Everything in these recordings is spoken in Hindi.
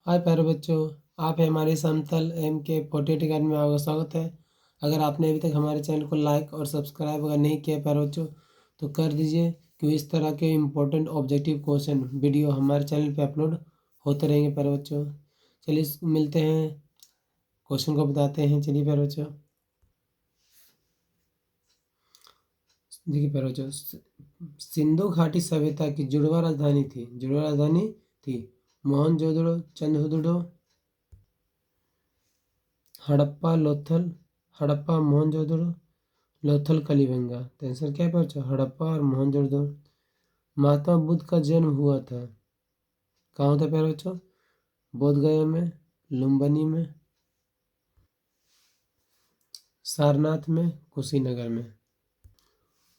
हाय प्यारे बच्चों, आप हमारे समतल एम के पोटेट अकेडमी में आपका स्वागत है। अगर आपने अभी तक हमारे चैनल को लाइक और सब्सक्राइब अगर नहीं किया प्यारे बच्चों तो कर दीजिए, क्योंकि इस तरह के इम्पोर्टेंट ऑब्जेक्टिव क्वेश्चन वीडियो हमारे चैनल पे अपलोड होते रहेंगे प्यारे बच्चों। चलिए मिलते हैं, क्वेश्चन को बताते हैं। चलिए प्यारे बच्चों, देखिए प्यारे बच्चों, सिंधु घाटी सभ्यता की जुड़वा राजधानी थी मोहनजोदड़ो, चंद्रहुदड़ो, हड़प्पा मोहनजोदड़ो, लोथल कलिबंगा। तो आंसर क्या है बच्चों? हड़प्पा और मोहनजोदड़ो। महात्मा बुद्ध का जन्म हुआ था कहाँ होता है प्यारे बच्चों? बोध गया में, लुम्बिनी में, सारनाथ में, कुशीनगर में।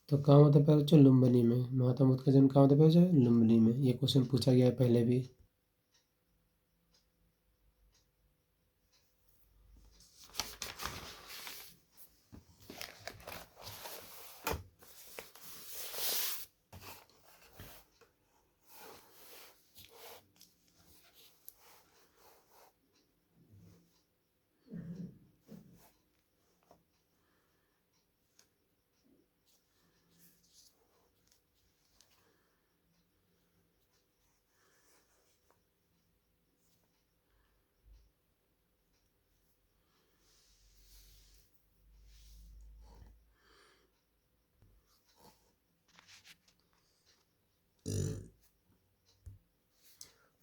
तो कहाँ होता है प्यारे बच्चों? लुम्बिनी में। महात्मा बुद्ध का जन्म कहाँ होता है प्यारे बच्चों? लुम्बिनी में। ये क्वेश्चन पूछा गया है पहले भी।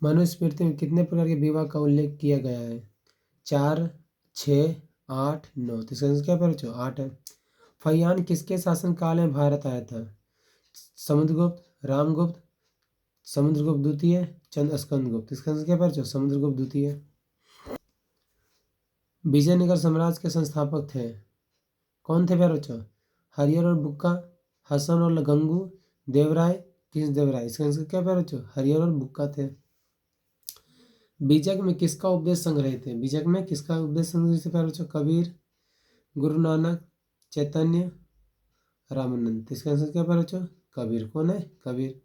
मनुस्मृति में कितने प्रकार के विवाह का उल्लेख किया गया है? 4, 6, 8, 9। तो इसका आंसर क्या है प्यारे बच्चों? 8 है। फहियान किसके शासनकाल में भारत आया था? समुद्रगुप्त, रामगुप्त, समुद्रगुप्त द्वितीय, स्कंदगुप्त। इसका आंसर क्या बच्चों? समुद्रगुप्त द्वितीय। विजयनगर साम्राज्य के संस्थापक थे कौन थे प्यारे बच्चों? हरिहर और बुक्का, हसन और गंगू, देवराय, कृष्णदेवराय। इसका आंसर क्या प्यारे बच्चों? हरिहर और बुक्का थे। बीजक में किसका उपदेश संग्रहित है? बीजक में किसका उपदेश संग्रहित है प्यारे बच्चों? कबीर, गुरु नानक, चैतन्य, रामानंद। इसका आंसर क्या प्यारे बच्चों? कबीर। कौन है? कबीर।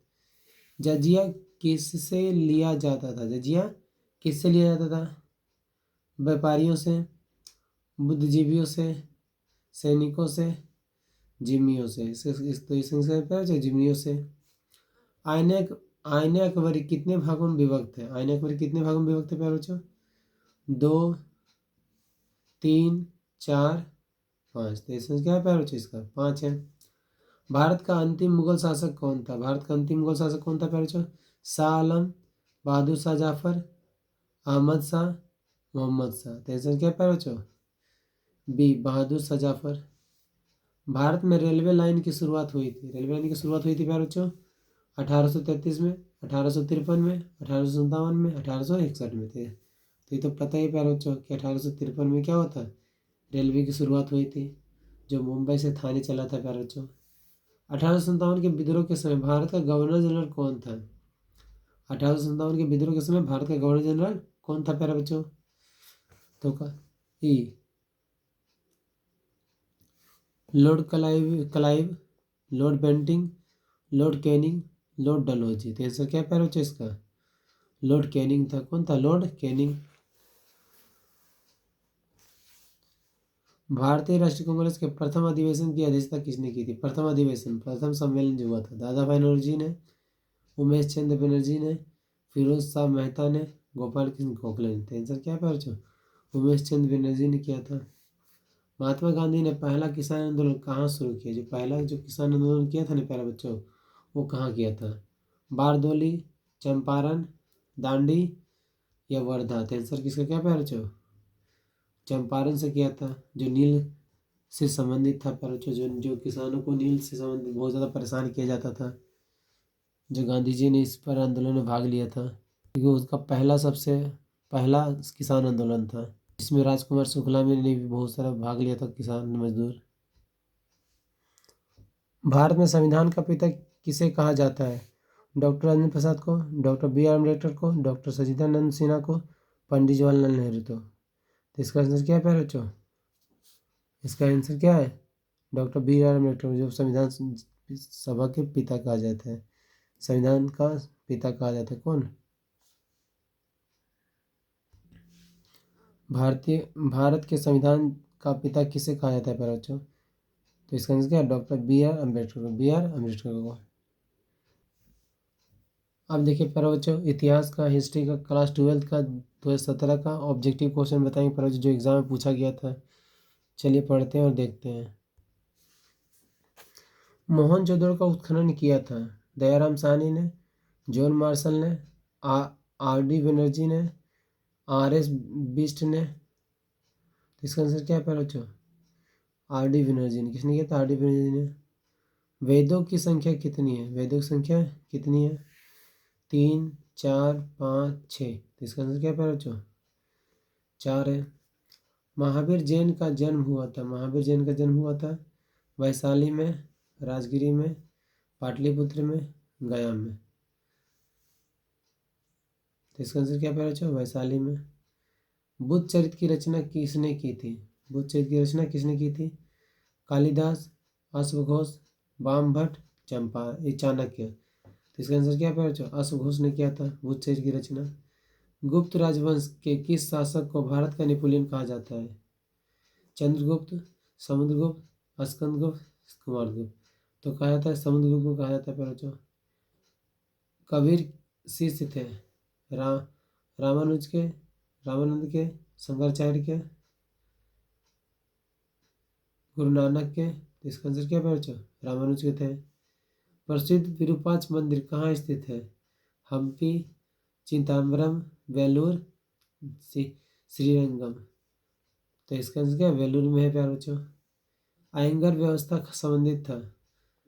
जजिया किससे लिया जाता था? जजिया किससे लिया जाता था? व्यापारियों से, बुद्धिजीवियों से, सैनिकों से, जिम्मियों से। जिम्मियों से। आयने आयने अकबरी कितने भागों में विभक्त है? आयने अकबरी कितने भागों में विभक्त है प्यारे बच्चों? 2, 3, 4, 5। तो इसमें क्या है प्यारे बच्चों? इसका 5 है। भारत का अंतिम मुगल शासक कौन था? भारत का अंतिम मुगल शासक कौन था प्यारे बच्चों? शाह आलम, बहादुर शाह जाफर, अहमद शाह, मोहम्मद शाह। तो इसमें क्या है प्यारे बच्चों? बी, बहादुर शाह जाफर। भारत में रेलवे लाइन की शुरुआत हुई थी? रेलवे लाइन की शुरुआत हुई थी प्यारे बच्चों 1833 में, 1853 में, 1857 में, 1861 में थे। तो ये तो पता ही प्यारे बच्चों कि 1853 में क्या हुआ था? रेलवे की शुरुआत हुई थी, जो मुंबई से थाने चला था प्यारे बच्चों। 1857 के विद्रोह के समय भारत का गवर्नर जनरल कौन था? 1857 के विद्रोह के समय भारत का गवर्नर जनरल कौन था प्यारे बच्चों? तो का ई, Lord Clive, Lord Bentinck, Lord Canning, Lord Dalhousie. तो आंसर क्या प्यारे बच्चों इसका? लॉर्ड कैनिंग था। कौन था? Lord Canning. भारतीय राष्ट्रीय कांग्रेस के प्रथम अधिवेशन की अध्यक्षता किसने की थी? प्रथम अधिवेशन, प्रथम सम्मेलन जो हुआ था, दादा भाई नौरोजी ने, उमेश चंद्र बनर्जी ने, फिरोज शाह मेहता ने, गोपाल कृष्ण गोखले ने। तो आंसर क्या है प्यारे बच्चों? उमेश चंद्र बनर्जी ने किया था। महात्मा गांधी ने पहला किसान आंदोलन कहाँ शुरू किया? जो किसान आंदोलन किया था ना प्यारे बच्चों, वो कहाँ किया था? बारदोली, चंपारण, दांडी या वर्धा। तो आंसर किसका क्या प्यारे बच्चों? चंपारण से किया था, जो नील से संबंधित था प्यारे बच्चों। जो किसानों को नील से संबंधित बहुत ज़्यादा परेशान किया जाता था, जो गांधी जी ने इस पर आंदोलन में भाग लिया था, क्योंकि उसका सबसे पहला किसान आंदोलन था। इसमें राजकुमार शुक्ला ने भी बहुत सारा भाग लिया था, किसान मजदूर। भारत में संविधान का पिता किसे कहा जाता है? डॉक्टर राजेंद्र प्रसाद को, डॉक्टर बी आर अम्बेडकर को, डॉक्टर सच्चिदानंद सिन्हा को, पंडित जवाहरलाल नेहरू को। तो इसका आंसर क्या है प्यारे बच्चों? इसका आंसर क्या है? डॉक्टर बी आर अम्बेडकर, जो संविधान सभा के पिता कहा जाता है, संविधान का पिता कहा जाता है। कौन? भारत के संविधान का पिता किसे कहा जाता है प्यारे बच्चों? तो इसका आंसर क्या है? डॉक्टर बी आर अम्बेडकर को, बी आर अम्बेडकर को। अब देखिए प्यारे बच्चों, इतिहास का, हिस्ट्री का, क्लास 12 का 2017 का ऑब्जेक्टिव क्वेश्चन बताएंगे प्यारे बच्चों, जो एग्जाम में पूछा गया था। चलिए पढ़ते हैं और देखते हैं। मोहनजोदड़ो का उत्खनन किया था दयाराम साहनी ने, जॉन मार्शल ने, आर डी बनर्जी ने, आर एस बिस्ट ने। तो इसका आंसर क्या है प्यारे बच्चों? आर डी बनर्जी ने। किसने किया था? आर डी बनर्जी ने। वेदों की संख्या कितनी है? वेदों की संख्या कितनी है? 3, 4, 5, 6। तो इसका आंसर क्या है प्यारे बच्चों? 4 है। महावीर जैन का जन्म हुआ था, महावीर जैन का जन्म हुआ था वैशाली में, राजगिरी में, पाटलिपुत्र में, गया में। तो इसका आंसर क्या प्यारे बच्चों? वैशाली में। बुद्ध चरित्र की रचना किसने की थी? बुद्ध चरित्र की रचना किसने की थी? कालिदास, अश्वघोष, वामभट्ट, चाणक्य। तो इसका आंसर क्या है प्यारे बच्चों? अश्वघोष ने किया था बुद्ध चरित्र की रचना। गुप्त राजवंश के किस शासक को भारत का नेपोलियन कहा जाता है? चंद्रगुप्त, समुद्रगुप्त, स्कंदगुप्त, कुमारगुप्त। तो कहा जाता है समुद्रगुप्त को कहा जाता है प्यारे बच्चों। कबीर शिष्य थे रामानुज के, रामानंद के, शंकराचार्य के, गुरु नानक के। तो इसका आंसर क्या है बच्चों? रामानुज के थे। प्रसिद्ध विरूपाक्ष मंदिर कहाँ स्थित है? हम्पी, चिदम्बरम, वेलूर, श्रीरंगम। तो इसका आंसर क्या है? वेलूर में है प्यारे बच्चों। आयंगर व्यवस्था संबंधित था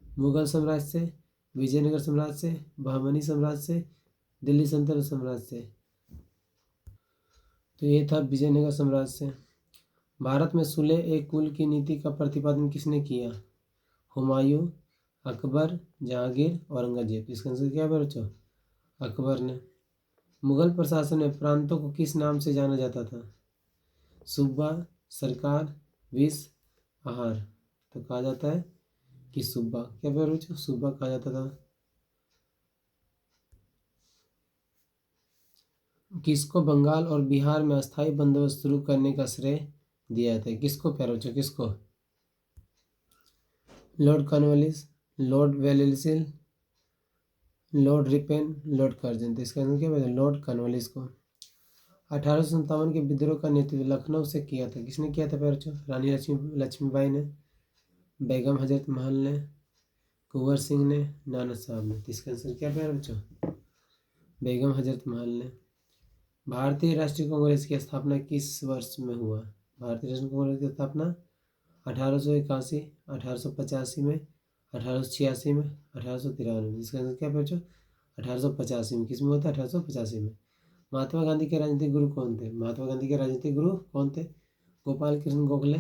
मुगल साम्राज्य से, विजयनगर साम्राज्य से, बहमनी साम्राज्य से, दिल्ली सल्तनत साम्राज्य से। तो ये था विजयनगर साम्राज्य से। भारत में सुले ए कुल की नीति का प्रतिपादन किसने किया? हुमायूं, अकबर, जहांगीर, औरंगजेब। इसका आंसर क्या है बच्चों? अकबर ने। मुगल प्रशासन में प्रांतों को किस नाम से जाना जाता था? सूबा, सरकार, विस, आहार। तो कहा जाता है कि सूबा। क्या बच्चों? सूबा कहा जाता था। किसको बंगाल और बिहार में अस्थायी बंदोबस्त शुरू करने का श्रेय दिया जाता है? किसको प्यारे बच्चों? किसको? Lord Cornwallis, Lord Wellesley, Lord ripen, Lord Curzon. तो इसका आंसर क्या है? लॉर्ड कॉर्नवालिस को। 1857 के विद्रोह का नेतृत्व लखनऊ से किया था। किसने किया था प्यारे बच्चों? रानी लक्ष्मीबाई ने, बेगम हजरत महल ने, कुंवर सिंह ने, नाना साहब ने। तो इसका आंसर क्या प्यारे बच्चों? बेगम हजरत महल ने। भारतीय राष्ट्रीय कांग्रेस की स्थापना किस वर्ष में हुआ? भारतीय राष्ट्रीय कांग्रेस की स्थापना 1881, 1885 में, 1886 में, 1893 में। इसका आंसर क्या बच्चों? 1885 में। किस में होता है? 1885 में। महात्मा गांधी के राजनीतिक गुरु कौन थे? महात्मा गांधी के राजनीतिक गुरु कौन थे? गोपाल कृष्ण गोखले,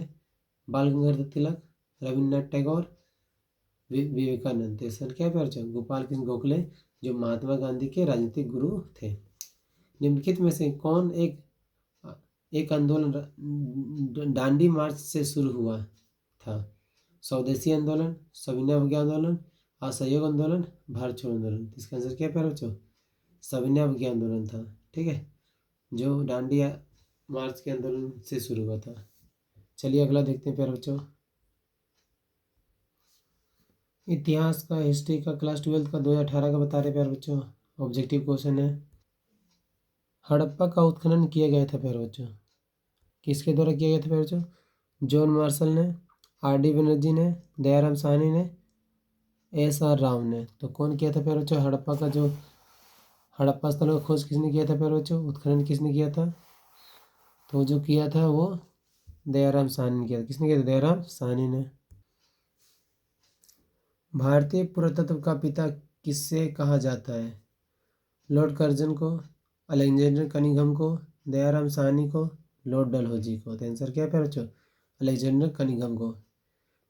बाल गंगाधर तिलक, रविन्द्रनाथ टैगोर, विवेकानंद। तो इसका क्या है बच्चों? गोपाल कृष्ण गोखले जो महात्मा गांधी के राजनीतिक गुरु थे। निम्नलिखित में से कौन एक आंदोलन दांडी मार्च से शुरू हुआ था? स्वदेशी आंदोलन, सविनय अवज्ञा आंदोलन, असहयोग आंदोलन, भारत छोड़ो आंदोलन। इसका आंसर क्या है प्यारे बच्चों? सविनय अवज्ञा आंदोलन था। ठीक है, जो दांडी मार्च के आंदोलन से शुरू हुआ था। चलिए अगला देखते हैं प्यारे बच्चों। इतिहास का, हिस्ट्री का, क्लास 12 का 2018 का बता रहे प्यारे बच्चों। ऑब्जेक्टिव क्वेश्चन है। हड़प्पा का उत्खनन किया गया था प्यारे बच्चों। किसके द्वारा किया गया था प्यारे बच्चों? जॉन मार्शल ने, आर डी बनर्जी ने, दयाराम साहनी ने, एस आर राव ने। तो कौन किया था प्यारे बच्चों? हड़प्पा का जो हड़प्पा स्थल का खोज किसने किया था प्यारे बच्चों? उत्खनन किसने किया था? तो जो किया था वो दयाराम साहनी ने किया था। किसने किया था? दयाराम साहनी ने। भारतीय पुरातत्व का पिता किससे कहा जाता है? लॉर्ड कर्जन को, अलेक्जेंडर कनिंघम को, दयाराम साहनी को, लॉर्ड डलहौजी को। तो आंसर क्या है प्यारे बच्चों? अलेक्जेंडर कनिंघम को।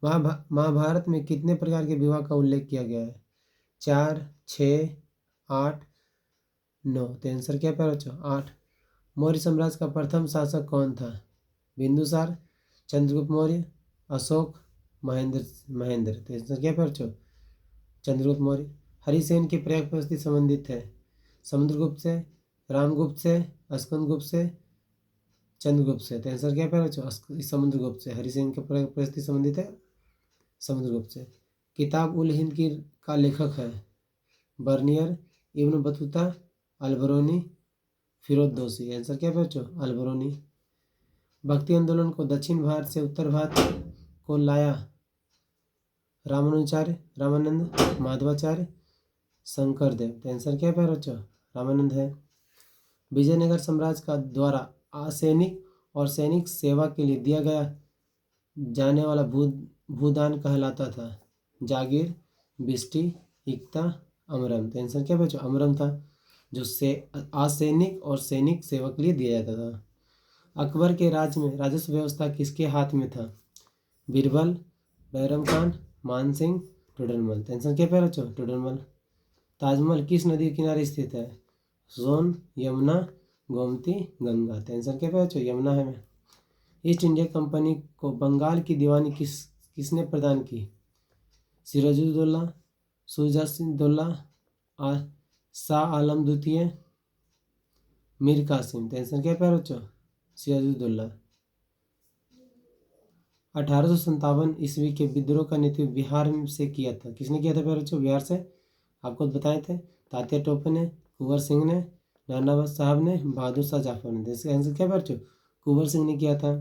महाभारत में कितने प्रकार के विवाह का उल्लेख किया गया है? 4, 6, 8, 9। तो आंसर क्या है प्यारे बच्चों? 8। मौर्य साम्राज्य का प्रथम शासक कौन था? बिंदुसार, चंद्रगुप्त मौर्य, अशोक, महेंद्र। तो आंसर क्या है प्यारे बच्चों? चंद्रगुप्त मौर्य। हरिसेन के प्रयाग प्रस्थित संबंधित है? समुद्रगुप्त से, रामगुप्त से, स्कंदगुप्त से, चंद्रगुप्त से, तो आंसर क्या है प्यारे बच्चों, समुद्रगुप्त से। हरिसेन के परिस्थिति संबंधित है समुद्रगुप्त से। किताब उल हिंद की का लेखक है बर्नियर, इब्न बतूता, अल्बरोनी, फिरोदौसी। आंसर क्या है बच्चों, अल्बरोनी। भक्ति आंदोलन को दक्षिण भारत से उत्तर भारत को लाया रामानुचार्य, रामानंद, माधवाचार्य, शंकरदेव। तो आंसर क्या है प्यारे बच्चों, रामानंद है। विजयनगर साम्राज्य का द्वारा असैनिक और सैनिक सेवा के लिए दिया गया जाने वाला भूदान कहलाता था जागीर, बिस्टी, इक्ता, अमरम। तो आंसर क्या बच्चों, अमरम था, जो से असैनिक और सैनिक सेवा के लिए दिया जाता था। अकबर के राज में राजस्व व्यवस्था किसके हाथ में था, बीरबल, बैरम खान, मानसिंह, टोडरमल। तो आंसर क्या प्यारे बच्चों, टोडरमल। ताजमहल किस नदी के किनारे स्थित है, सोन, यमुना, गोमती, गंगा। तो आंसर क्या है बच्चों, यमुना है में। ईस्ट इंडिया कंपनी को बंगाल की दीवानी किसने प्रदान की, सिराजुद्दौला, शुजा-उद-दौला, शाह आलम द्वितीय, मीर कासिम। तो आंसर क्या है प्यारे बच्चों, सिराजुद्दौला। 1857 ईस्वी के विद्रोह का नेतृत्व बिहार से किया था, किसने किया था प्यारे बच्चों, बिहार से। आपको बताए थे तात्या टोपे ने, कुंवर सिंह ने, नाना साहब ने, बहादुर शाह जफर ने। इसका आंसर क्या बच्चों, कुंवर सिंह ने किया था।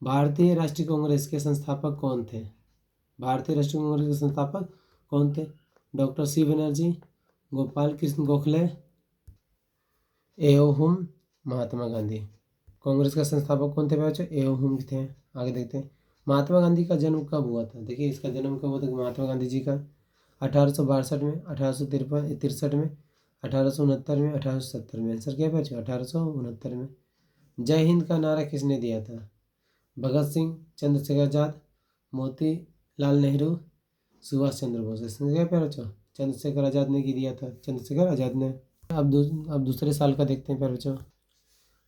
भारतीय राष्ट्रीय कांग्रेस के संस्थापक कौन थे, भारतीय राष्ट्रीय कांग्रेस के संस्थापक कौन थे, डॉक्टर सी बनर्जी, गोपाल कृष्ण गोखले, एओहुम महात्मा गांधी। कांग्रेस का संस्थापक कौन थे बच्चों, एओहुम थे। आगे देखते हैं महात्मा गांधी का जन्म कब हुआ था। देखिए इसका जन्म कब हुआ था महात्मा गांधी जी का, 1862 में, 1863 में, 1869 में, 1870 में। आंसर क्या है बच्चों, 1869 में। जय हिंद का नारा किसने दिया था, भगत सिंह, चंद्रशेखर आजाद, मोतीलाल नेहरू, सुभाष चंद्र बोस। इसमें क्या प्यारे बच्चों, चंद्रशेखर आजाद ने दिया था, चंद्रशेखर आजाद ने। अब दूसरे साल का देखते हैं प्यारे बच्चों।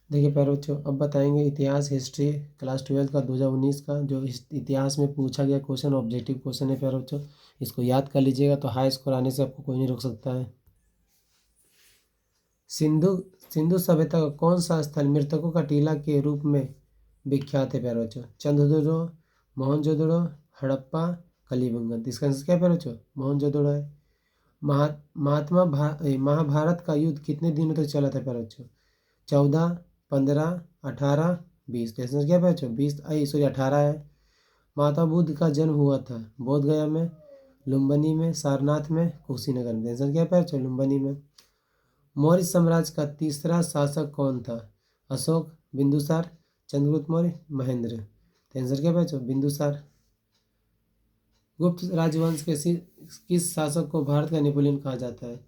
देखिए प्यारे बच्चों, अब बताएंगे इतिहास हिस्ट्री क्लास 12 का 2019 का जो इतिहास में पूछा गया क्वेश्चन, ऑब्जेक्टिव क्वेश्चन है प्यारे बच्चों। इसको याद कर लीजिएगा, तो हाई स्कोर आने से आपको कोई नहीं रोक सकता है। सिंधु सिंधु सभ्यता का कौन सा स्थल मृतकों का टीला के रूप में विख्यात है प्यारे बच्चों, चंद्रदुर्ग, मोहनजोदड़ो, हड़प्पा, कलिबंगन। इसका आंसर क्या है प्यारे बच्चों, मोहनजोदड़ो है। महाभारत का युद्ध कितने दिनों तक चला था प्यारे बच्चों, 14, 15, 18, 20। तो आंसर क्या है बच्चों, 20 सॉरी 18 है। माता बुद्ध का जन्म हुआ था बोध गया में, लुम्बिनी में, सारनाथ में, कुशीनगर में। आंसर क्या है बच्चों, लुम्बिनी में। मौर्य साम्राज्य का तीसरा शासक कौन था, अशोक, बिंदुसार, चंद्रगुप्त मौर्य, महेंद्र। तो आंसर क्या है बच्चों, बिंदुसार। गुप्त राजवंश के किस शासक को भारत का नेपोलियन कहा जाता है,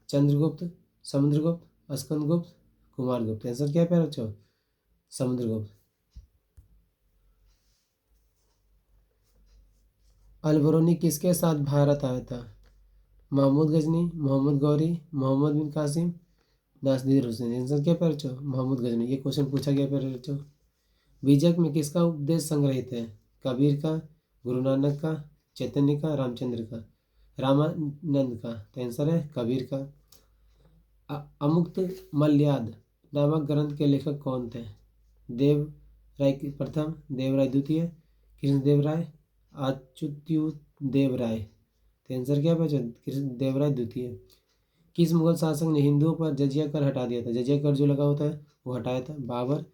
चंद्रगुप्त, समुद्रगुप्त, स्कंदगुप्त, कुमारगुप्त। आंसर क्या है प्यारे बच्चों, समुद्रगुप्त। अलबरूनी किसके साथ भारत आया था, महमूद गजनी, मोहम्मद गौरी, मोहम्मद बिन कासिम, नासिर हुसैन। आंसर क्या है प्यारे बच्चों, मोहम्मद गजनी। ये क्वेश्चन पूछा गया प्यारे बच्चों। बीजक में किसका उपदेश संग्रहित है, कबीर का, गुरु नानक का, चैतन्य का, रामचंद्र का, रामानंद का। तो आंसर है कबीर का। अमुक्त मल्याद नामक ग्रंथ के लेखक कौन थे, देव राय प्रथम, देव राय द्वितीय, कृष्णदेव राय, अच्युत देव राय। तो आंसर क्या बचा, कृष्णदेव राय द्वितीय। किस मुगल शासक ने हिंदुओं पर जजिया कर हटा दिया था, जजिया कर जो लगा होता है वो हटाया था, बाबर,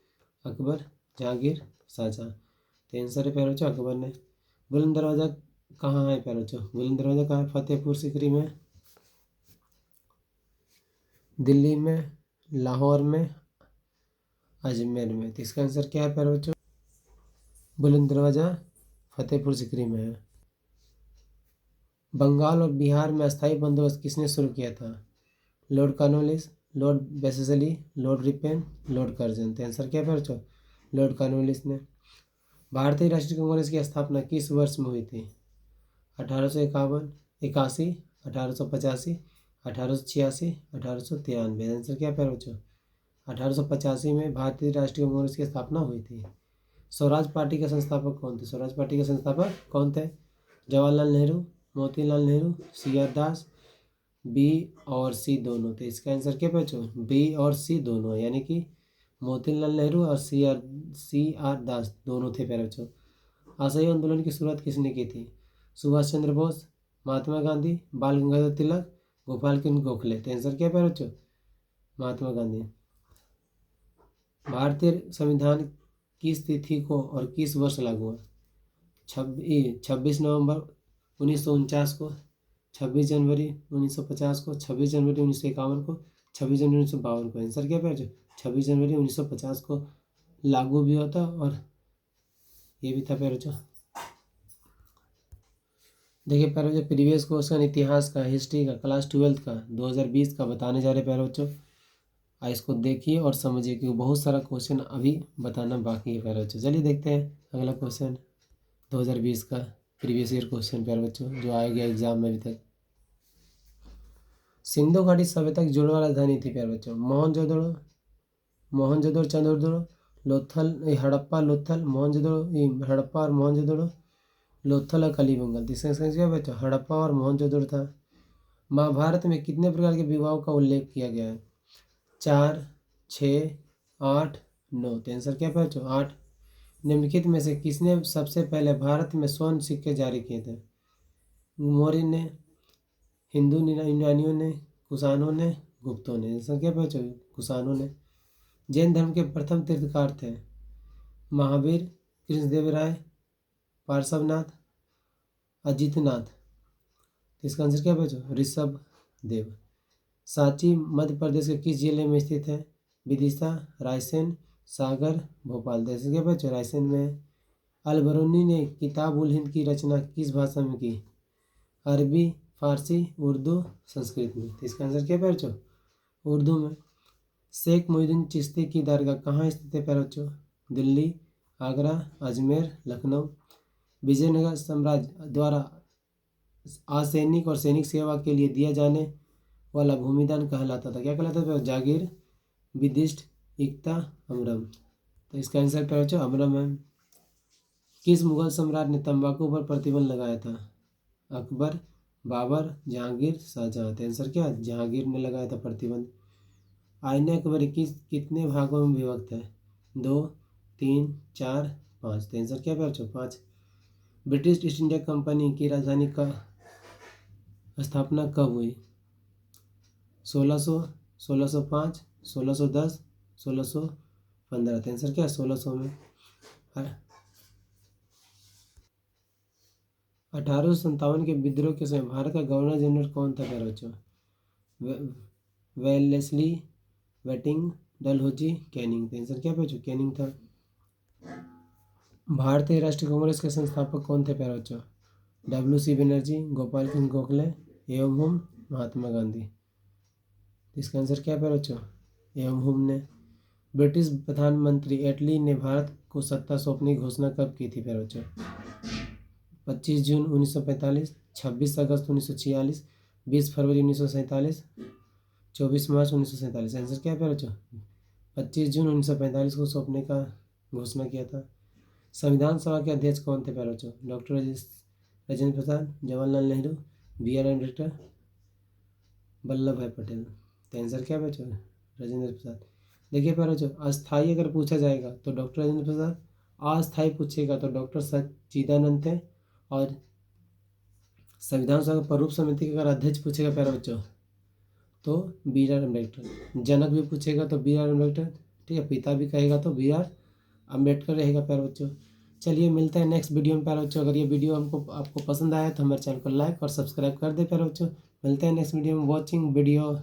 अकबर, जहांगीर, शाहजहां। तो आंसर है प्यारे बच्चों अकबर ने। बुलंद दरवाजा कहाँ है प्यारे बच्चों, बुलंद दरवाजा कहाँ है, फतेहपुर सीकरी में, दिल्ली में, लाहौर में, अजमेर में। तो इसका आंसर क्या है प्यारे बच्चों, बुलंद दरवाजा फतेहपुर सीकरी में है। बंगाल और बिहार में अस्थायी बंदोबस्त किसने शुरू किया था, Lord Cornwallis, Lord Wellesley, Lord ripen, Lord Curzon. तो आंसर क्या है प्यारे बच्चों, लॉर्ड कॉर्नवालिस ने। भारतीय राष्ट्रीय कांग्रेस की स्थापना किस वर्ष में हुई थी, 1851, 81, 1885, 1886, 1893। आंसर क्या है प्यारे बच्चों, 1885 में भारतीय राष्ट्रीय कांग्रेस की स्थापना हुई थी। स्वराज पार्टी के संस्थापक कौन थे, स्वराज पार्टी के संस्थापक कौन थे, जवाहरलाल नेहरू, मोतीलाल नेहरू, सी आर दास, बी और सी दोनों। तो इसका आंसर क्या बच्चों, बी और सी दोनों, यानी कि मोतीलाल नेहरू और सी आर दास दोनों थे प्यारे बच्चों। असहयोग आंदोलन की शुरुआत किसने की थी? सुभाष चंद्र बोस, महात्मा गांधी, बाल गंगाधर तिलक, गोपाल चंद्र गोखले। तो आंसर क्या है प्यारे बच्चों? महात्मा गांधी। भारतीय संविधान किस तिथि को और किस वर्ष लागू हुआ? 26 नवंबर 1949 को, 26 जनवरी 1950 को, 26 जनवरी 1951 को, 26 जनवरी 1952 को। आंसर क्या है? 26 जनवरी 1950 को लागू भी होता और ये भी था प्यारे बच्चों। देखिए प्यारे बच्चों, प्रीवियस क्वेश्चन इतिहास का, हिस्ट्री का, क्लास 12th का 2020 का बताने जा रहे प्यारे बच्चों। इसको देखिए और समझिए क्योंकि बहुत सारा क्वेश्चन अभी बताना बाकी है प्यारे बच्चों। चलिए देखते हैं अगला क्वेश्चन 2020 का प्रीवियस ईयर क्वेश्चन प्यारे बच्चों जो आ गया एग्जाम में अभी तक। सिंधु घाटी सभ्यता की जोड़ने वाला राजधानी थी प्यारे बच्चों? मोहनजोदड़ो, चंद्रदुर्ग, लोथल, हड़प्पा, लोथल, मोहनजोदड़ो, हड़प्पा और मोहनजोदड़ो, लोथल और कलीबंगल। इसका आंसर क्या बच्चों? हड़प्पा और मोहनजोदड़ो था। महाभारत में कितने प्रकार के विवाहों का उल्लेख किया गया है? 4, 6, 8, 9। तो आंसर क्या बच्चों? 8। निम्नलिखित में से किसने सबसे पहले भारत में स्वर्ण सिक्के जारी किए थे? मौर्य ने, हिंदू यूनानियों ने, कुषाणों ने, गुप्तों ने। आंसर क्या बच्चों? कुषाणों ने। जैन धर्म के प्रथम तीर्थकार थे? महावीर, कृष्णदेव राय, पार्श्वनाथ, अजितनाथ। इसका आंसर क्या बच्चों? ऋषभ देव। सांची मध्य प्रदेश के किस जिले में स्थित है? विदिशा, रायसेन, सागर, भोपाल। जैसे क्या बच्चों? रायसेन में। अल-बरूनी ने किताब उल हिंद की रचना किस भाषा में की? अरबी, फारसी, उर्दू, संस्कृत में। तो इसका आंसर क्या बच्चों? उर्दू में। शेख मोहिउद्दीन चिश्ती की दरगाह कहाँ स्थित है प्यारे बच्चों? दिल्ली, आगरा, अजमेर, लखनऊ। विजयनगर साम्राज्य द्वारा असैनिक और सैनिक सेवा के लिए दिया जाने वाला भूमिदान कहलाता था? क्या कहलाता था? जागीर, विदिष्ट, इक्ता, अमरम। तो इसका आंसर प्यारे बच्चों अमरम है। किस मुगल सम्राट ने तंबाकू पर प्रतिबंध लगाया था? अकबर, बाबर, जहांगीर, शाहजहां। तो आंसर क्या? जहांगीर ने लगाया था प्रतिबंध। आईना अकबरी कितने भागों में विभक्त है? 2, 3, 4, 5। तो आंसर क्या है बच्चों? 5। ब्रिटिश ईस्ट इंडिया कंपनी की राजधानी का स्थापना कब हुई? 1600, 1605, 1610, 1615। तो आंसर क्या है? 1600 में। 1857 के विद्रोह के समय भारत का गवर्नर जनरल कौन था प्यारे बच्चों? Wellesley, waiting, Dalhousie, Canning. तो आंसर क्या बच्चों? कैनिंग था। भारतीय राष्ट्रीय कांग्रेस के संस्थापक कौन थे प्यारे बच्चों? WC बनर्जी, गोपाल चंद्र गोखले, एवं हुम, महात्मा गांधी। इसका आंसर क्या है प्यारे बच्चों? एवं हुम ने। ब्रिटिश प्रधानमंत्री एटली ने भारत को सत्ता सौंपने की घोषणा कब की थी प्यारे बच्चों? 25 जून 1945, 26 अगस्त 1946, 20 फरवरी 1947, 24 मार्च 1947। आंसर क्या है प्यारे बच्चों? 25 जून 1945 को सौंपने का घोषणा किया था। संविधान सभा के अध्यक्ष कौन थे प्यारे बच्चों? डॉक्टर राजेंद्र प्रसाद, जवाहरलाल नेहरू, BR अम्बेडकर, वल्लभ भाई पटेल। तो आंसर क्या है बच्चों? राजेंद्र प्रसाद। देखिए प्यारे बच्चों, अस्थाई अगर पूछा जाएगा तो डॉक्टर राजेंद्र प्रसाद, अस्थाई पूछेगा तो डॉक्टर सच्चिदानंद थे, और संविधान सभा प्रारूप समिति का अगर अध्यक्ष पूछेगा प्यारे बच्चों तो BR अम्बेडकर। जनक भी पूछेगा तो BR अम्बेडकर, ठीक है। पिता भी कहेगा तो BR अम्बेडकर रहेगा प्यारे बच्चों। चलिए मिलते हैं नेक्स्ट वीडियो में प्यारे बच्चों। अगर ये वीडियो आपको पसंद आया तो हमारे चैनल को लाइक और सब्सक्राइब कर दे प्यारे बच्चों। मिलते हैं नेक्स्ट वीडियो में। Watching video.